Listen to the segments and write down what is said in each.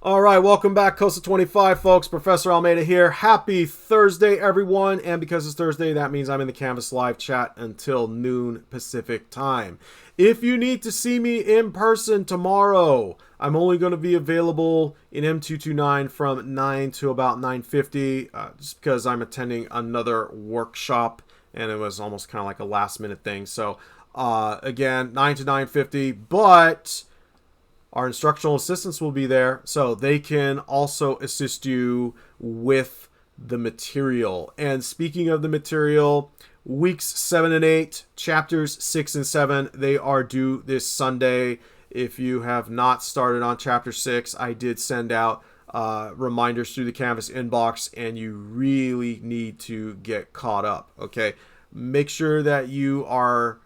All right, welcome back, COSA 25, folks. Professor Almeida here. Happy Thursday, everyone. And because it's Thursday, that means I'm in the Canvas live chat until noon Pacific time. If you need to see me in person tomorrow, I'm only going to be available in M229 from 9 to about 9:50, just because I'm attending another workshop, and it was almost kind of like a last-minute thing. So, again, 9 to 9:50, but our instructional assistants will be there, so they can also assist you with the material. And speaking of the material, weeks 7 and 8, chapters 6 and 7, they are due this Sunday. If you have not started on chapter 6, I did send out reminders through the Canvas inbox, and you really need to get caught up, okay? Make sure that you are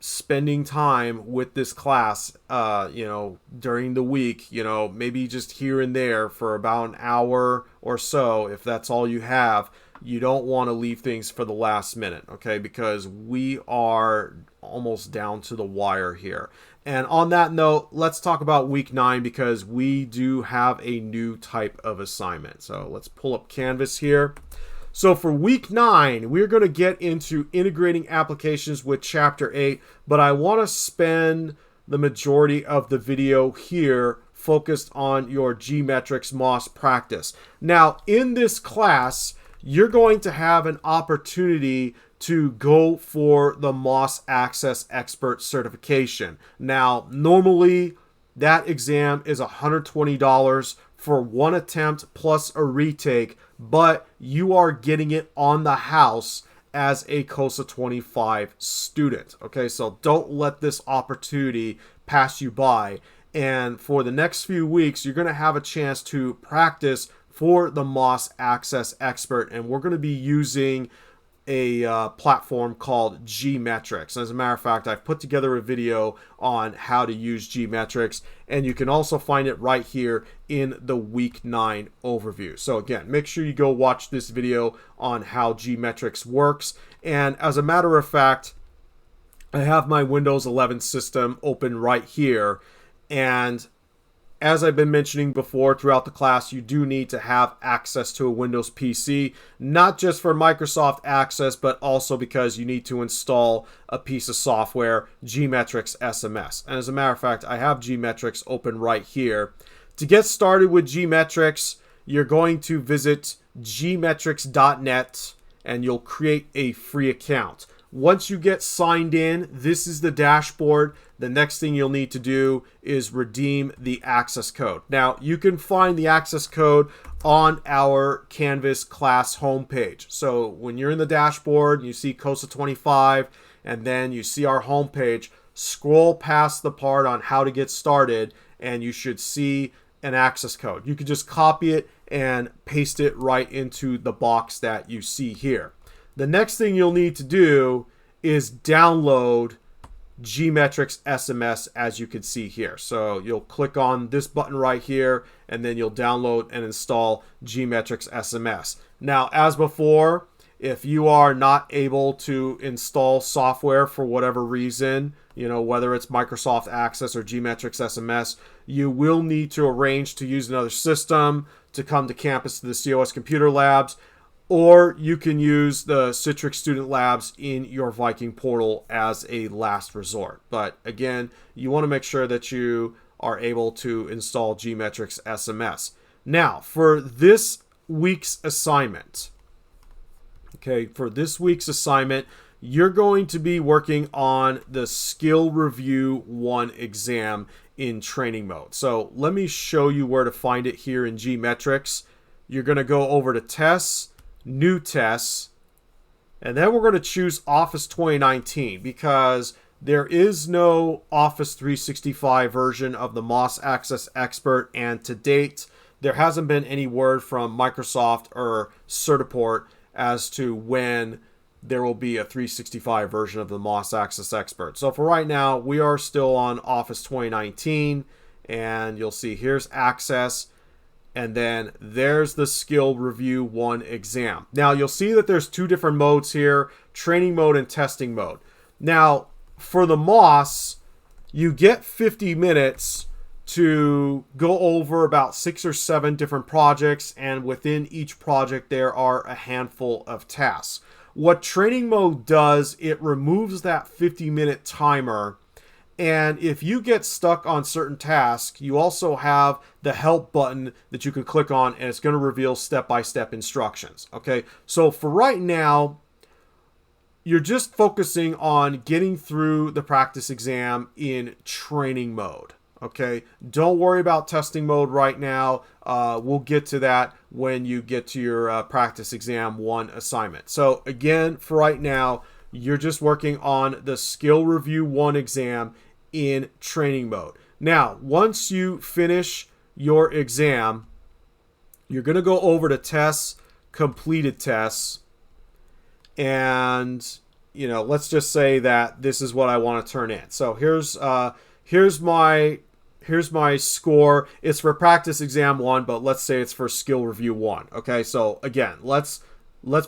spending time with this class, during the week, maybe just here and there for about an hour or so, if that's all you have. You don't want to leave things for the last minute, okay? Because we are almost down to the wire here. And on that note, let's talk about week 9, because we do have a new type of assignment. So let's pull up Canvas here. So for week 9, we're going to get into integrating applications with chapter 8, but I want to spend the majority of the video here focused on your GMetrix MOS practice. Now, in this class, you're going to have an opportunity to go for the MOS Access Expert certification. Now, normally that exam is $120 for one attempt plus a retake, but you are getting it on the house as a COSA 25 student. Okay, so don't let this opportunity pass you by. And for the next few weeks, you're going to have a chance to practice for the MOS Access Expert, and we're going to be using a platform called GMetrix. As a matter of fact, I've put together a video on how to use GMetrix, and you can also find it right here in the week 9 overview. So again, make sure you go watch this video on how GMetrix works. And as a matter of fact, I have my Windows 11 system open right here, and as I've been mentioning before throughout the class, you do need to have access to a Windows PC, not just for Microsoft Access, but also because you need to install a piece of software, GMetrix SMS. And as a matter of fact, I have GMetrix open right here. To get started with GMetrix, you're going to visit gmetrix.net, and you'll create a free account. Once you get signed in, this is the dashboard. The next thing you'll need to do is redeem the access code. Now, you can find the access code on our Canvas class homepage. So when you're in the dashboard, you see COSA 25, and then you see our homepage, scroll past the part on how to get started, and you should see an access code. You can just copy it and paste it right into the box that you see here. The next thing you'll need to do is download GMetrix SMS, as you can see here. So you'll click on this button right here, and then you'll download and install GMetrix SMS. Now, as before, if you are not able to install software for whatever reason, whether it's Microsoft Access or GMetrix SMS, you will need to arrange to use another system to come to campus to the COS Computer Labs, or you can use the Citrix Student Labs in your Viking portal as a last resort. But again, you want to make sure that you are able to install GMetrix SMS. Now, for this week's assignment, you're going to be working on the Skill Review 1 exam in training mode. So let me show you where to find it here in GMetrix. You're going to go over to Tests, New Tests, and then we're going to choose Office 2019, because there is no Office 365 version of the MOS Access Expert, and to date there hasn't been any word from Microsoft or Certiport as to when there will be a 365 version of the MOS Access Expert. So for right now, we are still on Office 2019, and you'll see here's Access, and then there's the Skill Review 1 exam. Now, you'll see that there's two different modes here, training mode and testing mode. Now, for the MOS, you get 50 minutes to go over about 6 or 7 different projects, and within each project there are a handful of tasks. What training mode does, it removes that 50-minute timer, and if you get stuck on certain tasks, you also have the help button that you can click on, and it's going to reveal step-by-step instructions. Okay, so for right now, you're just focusing on getting through the practice exam in training mode. Okay, don't worry about testing mode right now. We'll get to that when you get to your practice exam 1 assignment. So again, for right now, you're just working on the skill review 1 exam in training mode. Now, once you finish your exam, you're going to go over to tests, completed tests, and let's just say that this is what I want to turn in. So here's my score. It's for practice exam 1, but let's say it's for skill review 1. Okay, so again, let's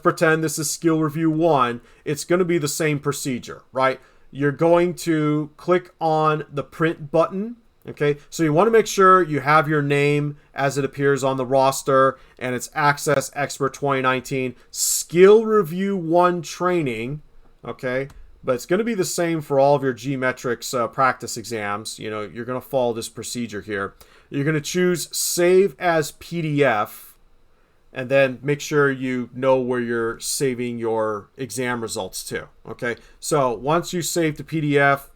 pretend this is skill review 1. It's going to be the same procedure, right? You're going to click on the print button. Okay, so you want to make sure you have your name as it appears on the roster, and it's Access Expert 2019 Skill Review 1 Training. Okay, but it's going to be the same for all of your GMetrix practice exams. You're going to follow this procedure here. You're going to choose Save as PDF, and then make sure you know where you're saving your exam results to. Okay, so once you save the PDF,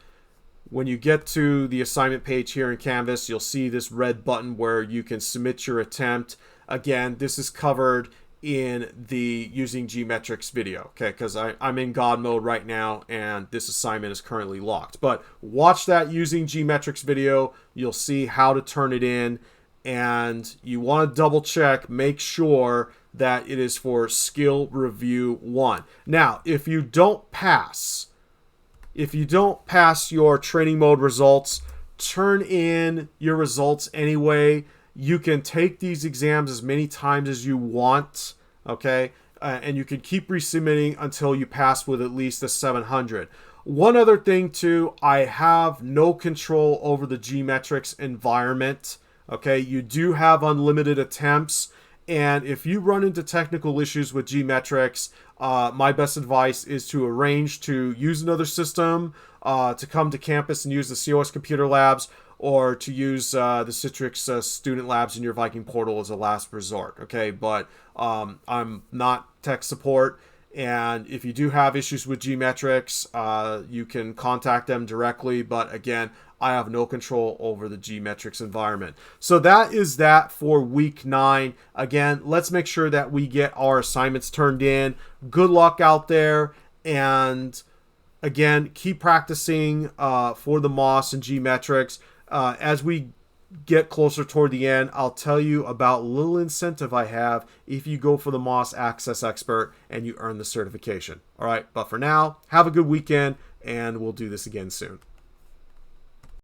when you get to the assignment page here in Canvas, you'll see this red button where you can submit your attempt. Again, this is covered in the Using GMetrix video, okay, because I'm in God mode right now and this assignment is currently locked. But watch that Using GMetrix video. You'll see how to turn it in, and you want to double check, make sure that it is for Skill Review 1. Now, if you don't pass your training mode results, turn in your results anyway. You can take these exams as many times as you want, okay? And you can keep resubmitting until you pass with at least a 700. One other thing too, I have no control over the GMetrix environment, okay? You do have unlimited attempts, and if you run into technical issues with GMetrix, my best advice is to arrange to use another system, to come to campus and use the COS computer labs, or to use the Citrix student labs in your Viking portal as a last resort. Okay, but I'm not tech support, and if you do have issues with GMetrix, you can contact them directly. But again, I have no control over the GMetrix environment. So that is that for week 9. Again, let's make sure that we get our assignments turned in. Good luck out there, and again, keep practicing for the MOS and GMetrix. As we get closer toward the end, I'll tell you about a little incentive I have if you go for the MOS Access Expert and you earn the certification. All right, but for now, have a good weekend, and we'll do this again soon.